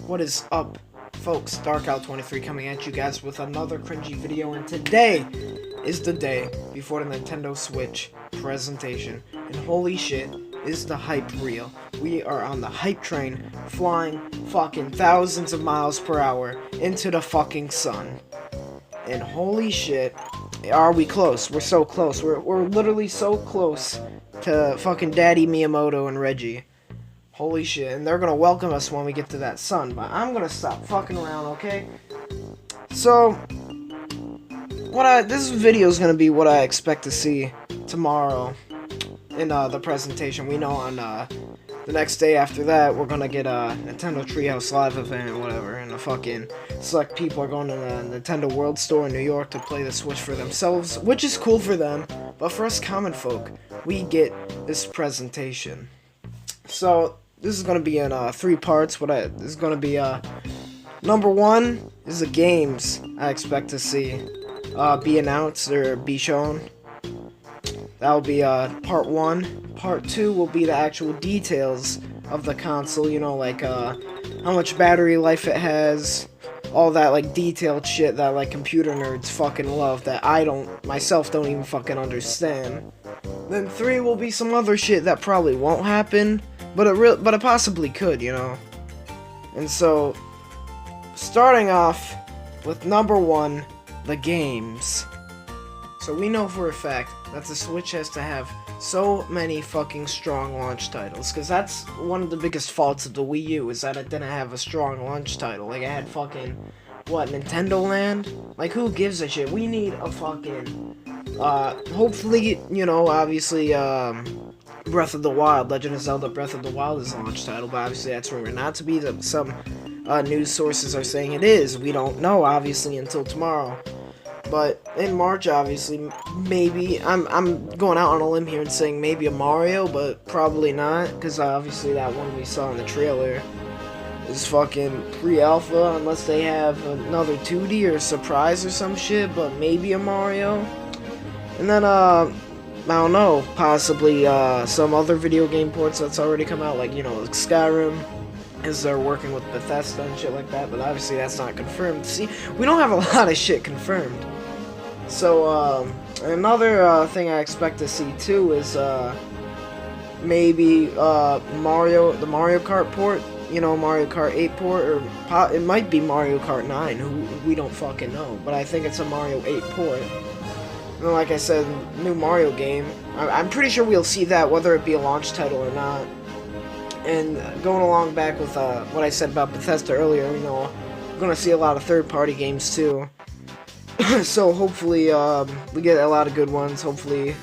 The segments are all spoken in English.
What is up, folks? Darkout23 coming at you guys with another cringy video, and today is the day before the Nintendo Switch presentation. And holy shit, is the hype real. We are on the hype train, flying fucking thousands of miles per hour into the fucking sun. And holy shit, are we close? We're so close. We're literally so close to fucking Daddy Miyamoto and Reggie. Holy shit, and they're gonna welcome us when we get to that sun, but I'm gonna stop fucking around, okay? So, this video is gonna be what I expect to see tomorrow in the presentation. We know on the next day after that, we're gonna get a Nintendo Treehouse Live event or whatever, and the fucking select people are going to the Nintendo World Store in New York to play the Switch for themselves, which is cool for them, but for us common folk, we get this presentation. So, this is going to be in 3 parts. This is going to be, number 1 is the games I expect to see be announced or be shown. That will be part 1. Part 2 will be the actual details of the console, you know, like how much battery life it has, all that like detailed shit that like computer nerds fucking love that I myself don't even fucking understand. Then 3 will be some other shit that probably won't happen, but it possibly could, you know. And so, starting off with number 1, the games. So we know for a fact that the Switch has to have so many fucking strong launch titles, because that's one of the biggest faults of the Wii U, is that it didn't have a strong launch title. Like, it had fucking, what, Nintendo Land? Like, who gives a shit? We need a fucking, hopefully, you know, obviously, Breath of the Wild, Legend of Zelda Breath of the Wild is a launch title, but obviously that's rumored not to be. Some news sources are saying it is. We don't know, obviously, until tomorrow. But in March, obviously, maybe, I'm going out on a limb here and saying maybe a Mario, but probably not, because obviously that one we saw in the trailer is fucking pre-alpha, unless they have another 2D or surprise or some shit, but maybe a Mario. And then, I don't know, possibly some other video game ports that's already come out, like, you know, like Skyrim, as they're working with Bethesda and shit like that, but obviously that's not confirmed. See, we don't have a lot of shit confirmed. So, another thing I expect to see too is maybe the Mario Kart port, you know, Mario Kart 8 port, or it might be Mario Kart 9, who we don't fucking know, but I think it's a Mario 8 port. And like I said, new Mario game. I'm pretty sure we'll see that, whether it be a launch title or not. And going along back with what I said about Bethesda earlier, you know, we're gonna see a lot of third-party games too. So hopefully we get a lot of good ones. Hopefully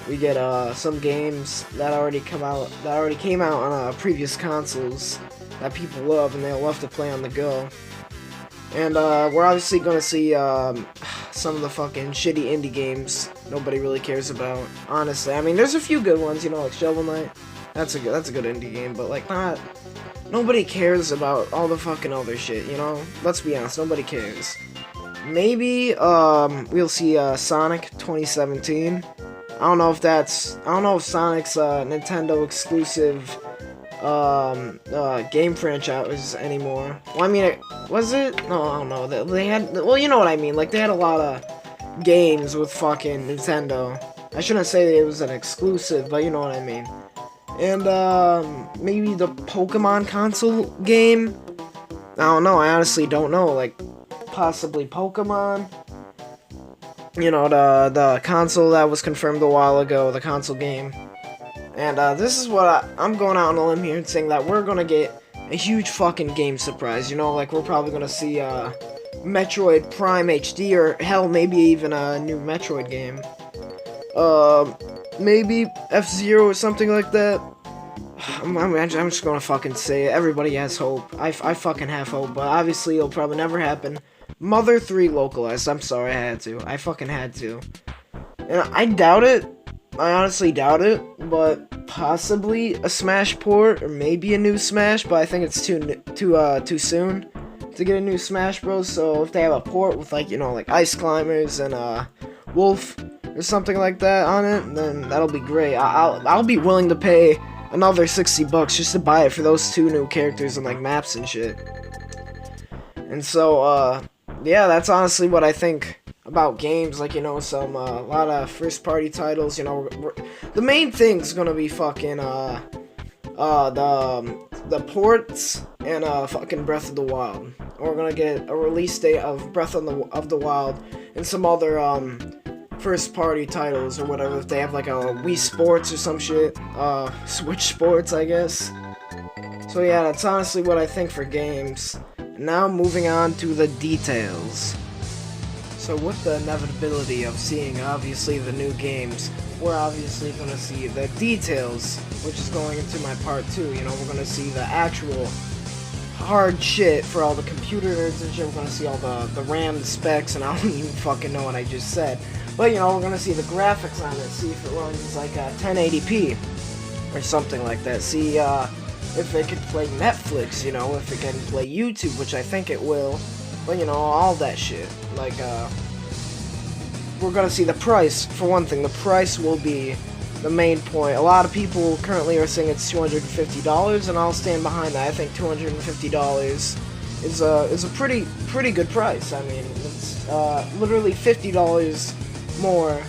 we get some games that already came out on previous consoles that people love and they'll love to play on the go. And we're obviously gonna see some of the fucking shitty indie games nobody really cares about. Honestly, I mean, there's a few good ones, you know, like Shovel Knight. That's a good indie game, but like nobody cares about all the fucking other shit, you know? Let's be honest, nobody cares. Maybe we'll see Sonic 2017. I don't know if Sonic's Nintendo exclusive game franchise anymore. Well, I mean, was it? No, I don't know. They had, well, you know what I mean. Like, they had a lot of games with fucking Nintendo. I shouldn't say it was an exclusive, but you know what I mean. And maybe the Pokemon console game. I don't know. I honestly don't know. Like, possibly Pokemon. You know, the console that was confirmed a while ago, the console game. And this is what I'm going out on a limb here and saying that we're gonna get a huge fucking game surprise. You know, like, we're probably gonna see Metroid Prime HD, or hell, maybe even a new Metroid game. Maybe F-Zero or something like that. I'm just gonna fucking say it. Everybody has hope. I fucking have hope, but obviously it'll probably never happen. Mother 3 localized. I'm sorry, I had to. I fucking had to. And I doubt it. I honestly doubt it, but possibly a Smash port, or maybe a new Smash, but I think it's too soon to get a new Smash Bros. So if they have a port with, like, you know, like Ice Climbers and Wolf or something like that on it, then that'll be great. I'll be willing to pay another $60 just to buy it for those 2 new characters and like maps and shit. And so, yeah, that's honestly what I think about games. Like, you know, a lot of first party titles. You know, the main thing's gonna be fucking the ports and fucking Breath of the Wild. We're gonna get a release date of Breath of the Wild and some other first party titles or whatever. If they have like a Wii Sports or some shit, Switch Sports, I guess. So yeah, that's honestly what I think for games. Now moving on to the details. So with the inevitability of seeing obviously the new games, we're obviously going to see the details, which is going into my part 2. You know, we're going to see the actual hard shit for all the computer nerds and shit. We're going to see all the RAM specs, and I don't even fucking know what I just said. But, you know, we're going to see the graphics on it, see if it runs like 1080p or something like that. See if it can play Netflix, you know, if it can play YouTube, which I think it will. But, you know, all that shit. Like, we're gonna see the price. For one thing, the price will be the main point. A lot of people currently are saying it's $250, and I'll stand behind that. I think $250 is a pretty good price. I mean, it's literally $50 more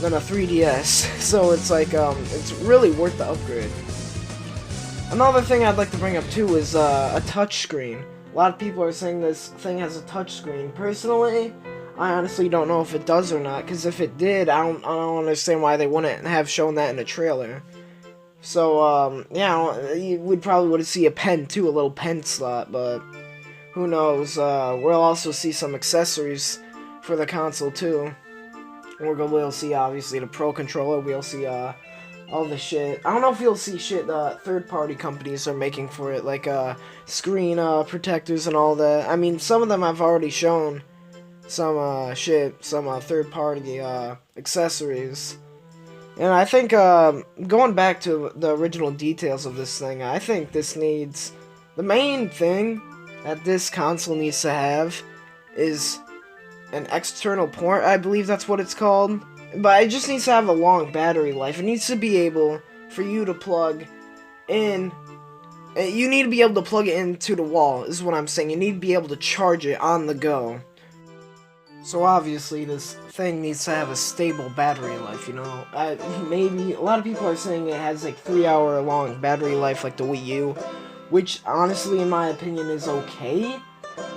than a 3DS, so it's like it's really worth the upgrade. Another thing I'd like to bring up too is a touchscreen. A lot of people are saying this thing has a touchscreen. Personally, I honestly don't know if it does or not, because if it did, I don't understand why they wouldn't have shown that in a trailer. So, yeah, we probably would see a pen too, a little pen slot, but who knows. We'll also see some accessories for the console too. We'll see, obviously, the Pro Controller. We'll see, all the shit. I don't know if you'll see shit third-party companies are making for it, like, screen, protectors and all that. I mean, some of them I've already shown some, some third-party, accessories. And I think, going back to the original details of this thing, I think this needs... The main thing that this console needs to have is an external port. I believe that's what it's called. But it just needs to have a long battery life. It needs to be able for you to plug in. You need to be able to plug it into the wall, is what I'm saying. You need to be able to charge it on the go. So obviously this thing needs to have a stable battery life, you know. Maybe, a lot of people are saying it has like 3-hour long battery life like the Wii U, which honestly in my opinion is okay.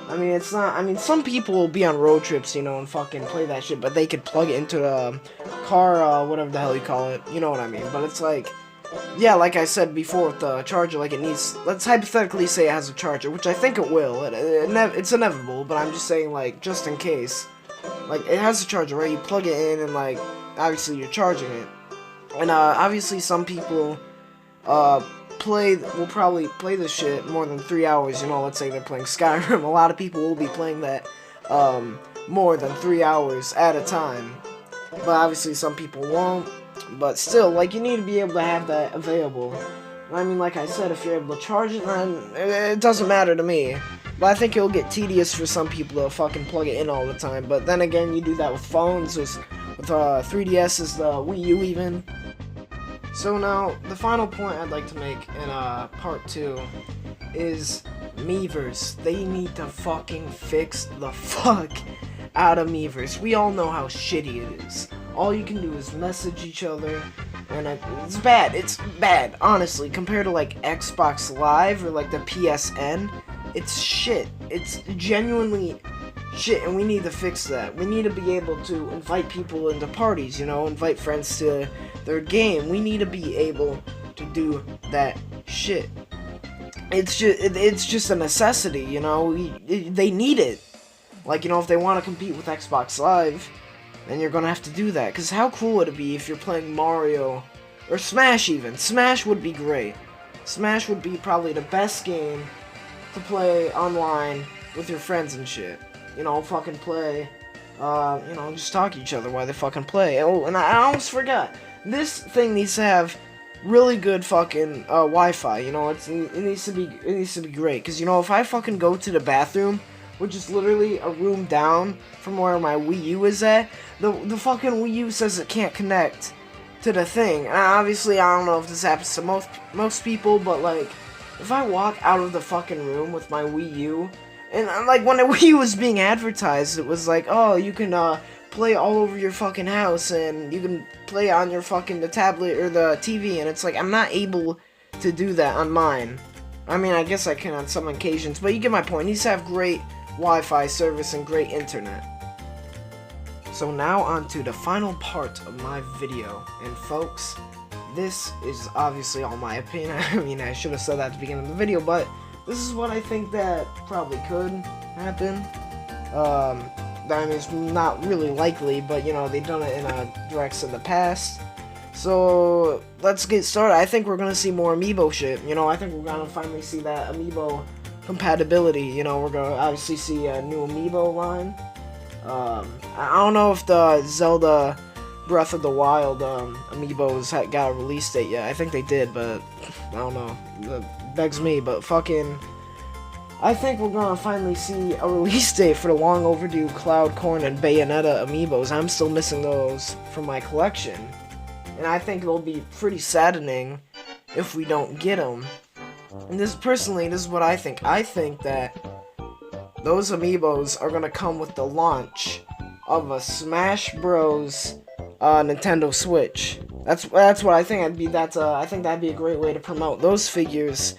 I mean, it's not, I mean, some people will be on road trips, you know, and fucking play that shit, but they could plug it into the car, whatever the hell you call it, you know what I mean. But it's like, yeah, like I said before with the charger, like it needs, let's hypothetically say it has a charger, which I think it will. It's inevitable, but I'm just saying, like, just in case. Like, it has a charger, right? You plug it in and, like, obviously you're charging it. And, obviously some people, will probably play this shit more than 3 hours, you know, let's say they're playing Skyrim. A lot of people will be playing that, more than 3 hours at a time. But obviously some people won't. But still, like, you need to be able to have that available. I mean, like I said, if you're able to charge it, then it doesn't matter to me. But I think it'll get tedious for some people to fucking plug it in all the time. But then again, you do that with phones, with 3DS's, the Wii U even. So now, the final point I'd like to make in part 2 is Miiverse. They need to fucking fix the fuck out of Miiverse. We all know how shitty it is. All you can do is message each other, and it's bad, honestly, compared to like Xbox Live or like the PSN. It's shit. It's genuinely shit, and we need to fix that. We need to be able to invite people into parties, you know, invite friends to their game. We need to be able to do that shit. It's just a necessity, you know. They need it. Like, you know, if they want to compete with Xbox Live, then you're gonna have to do that. Because how cool would it be if you're playing Mario, or Smash even? Smash would be great. Smash would be probably the best game to play online with your friends and shit. You know, fucking play, you know, just talk to each other while they fucking play. Oh, and I almost forgot. This thing needs to have really good fucking Wi-Fi. You know, it needs to be great. Cause you know, if I fucking go to the bathroom, which is literally a room down from where my Wii U is at, the fucking Wii U says it can't connect to the thing. And obviously, I don't know if this happens to most people, but like, if I walk out of the fucking room with my Wii U, And like when the Wii was being advertised, it was like, oh, you can play all over your fucking house, and you can play on your fucking the tablet or the TV, and it's like I'm not able to do that on mine. I mean, I guess I can on some occasions, but you get my point. It needs to have great Wi-Fi service and great internet. So now on to the final part of my video, and folks, this is obviously all my opinion. I mean, I should have said that at the beginning of the video, but this is what I think that probably could happen. I mean, it's not really likely, but you know, they've done it in directs in the past. So let's get started. I think we're gonna see more amiibo shit. You know, I think we're gonna finally see that amiibo compatibility. You know, we're gonna obviously see a new amiibo line. I don't know if the Zelda Breath of the Wild amiibos got a release date yet. I think they did, but I don't know. That begs me, but fucking, I think we're gonna finally see a release date for the long overdue Cloud, Corn, and Bayonetta amiibos. I'm still missing those from my collection, and I think it'll be pretty saddening if we don't get them. And this is what I think. I think that those amiibos are gonna come with the launch of a Smash Bros. Nintendo Switch. That's what I think. I think that'd be a great way to promote those figures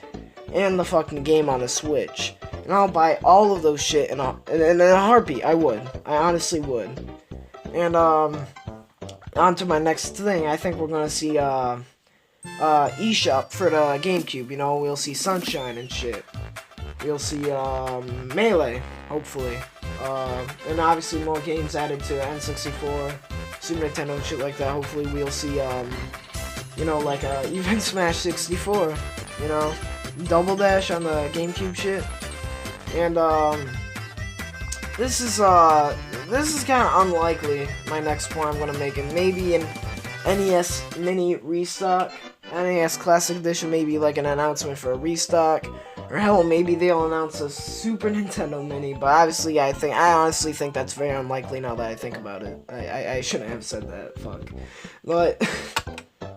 and the fucking game on the Switch. And I'll buy all of those shit in a heartbeat. I would. I honestly would. And on to my next thing. I think we're gonna see eShop for the GameCube. You know, we'll see Sunshine and shit. We'll see Melee, hopefully. And obviously more games added to N64, Super Nintendo, and shit like that. Hopefully we'll see, you know, like even Smash 64, you know, Double Dash on the GameCube shit. And this is kind of unlikely. My next point I'm gonna make it maybe an NES Mini restock, NES Classic Edition, maybe like an announcement for a restock. Or hell, maybe they'll announce a Super Nintendo Mini, but obviously I honestly think that's very unlikely now that I think about it. I shouldn't have said that, fuck. But,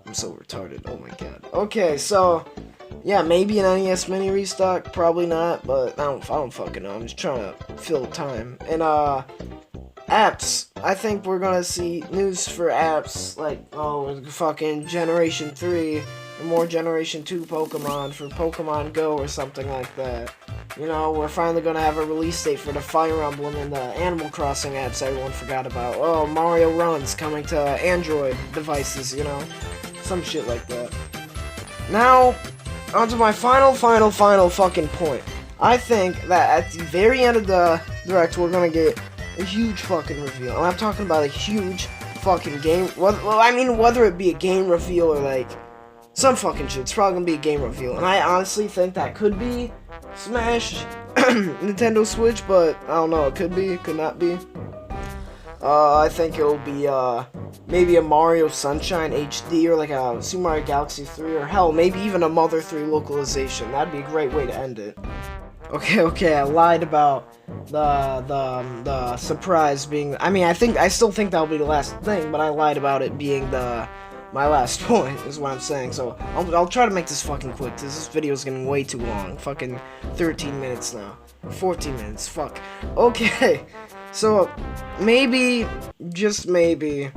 I'm so retarded, oh my god. Okay, so, yeah, maybe an NES Mini restock, probably not, but I don't fucking know, I'm just trying to fill time. And, apps, I think we're gonna see news for apps, like, oh, fucking Generation 3, or more Generation 2 Pokemon for Pokemon Go or something like that. You know, we're finally gonna have a release date for the Fire Emblem and the Animal Crossing apps everyone forgot about. Oh, Mario Run's coming to Android devices, you know, some shit like that. Now, onto my final fucking point. I think that at the very end of the Direct, we're gonna get a huge fucking reveal. And I'm talking about a huge fucking game. Well, I mean, whether it be a game reveal or like some fucking shit, it's probably gonna be a game reveal. And I honestly think that could be Smash Nintendo Switch, but I don't know. It could be, it could not be. I think it'll be maybe a Mario Sunshine HD or like a Super Mario Galaxy 3, or hell, maybe even a Mother 3 localization. That'd be a great way to end it. Okay, I lied about the surprise being. I mean, I still think that'll be the last thing, but I lied about it being my last point, is what I'm saying. So I'll try to make this fucking quick, because this video is getting way too long. Fucking 13 minutes now, 14 minutes. Fuck. Okay, so maybe, just maybe,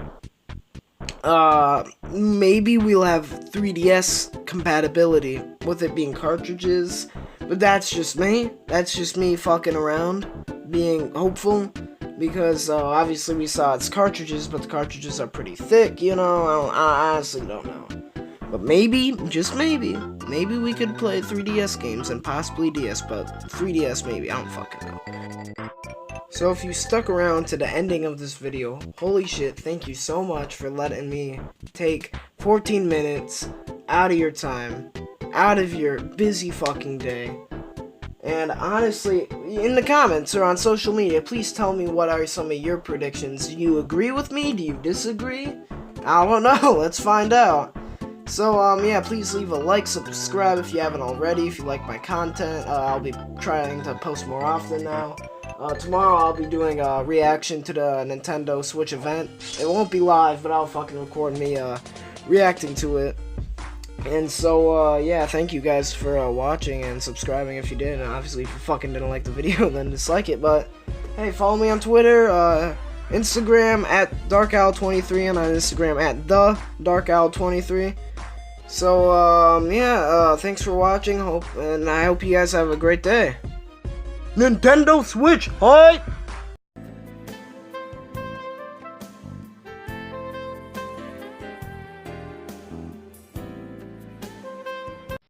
maybe we'll have 3DS compatibility with it being cartridges. But that's just me. That's just me fucking around, being hopeful, because obviously we saw it's cartridges, but the cartridges are pretty thick, you know. I honestly don't know. But maybe, just maybe we could play 3DS games and possibly DS, but 3DS maybe, I don't fucking know. So if you stuck around to the ending of this video, holy shit, thank you so much for letting me take 14 minutes out of your time, out of your busy fucking day. And honestly, in the comments or on social media, please tell me what are some of your predictions. Do you agree with me? Do you disagree? I don't know. Let's find out. So, yeah, please leave a like, subscribe if you haven't already, if you like my content. I'll be trying to post more often now. Tomorrow I'll be doing a reaction to the Nintendo Switch event. It won't be live, but I'll fucking record me, reacting to it. And so, yeah, thank you guys for watching and subscribing if you did. And obviously, if you fucking didn't like the video, then dislike it. But, hey, follow me on Twitter, Instagram at DarkOwl23, and on Instagram at TheDarkOwl23. So, yeah, thanks for watching, and I hope you guys have a great day. Nintendo Switch, hi!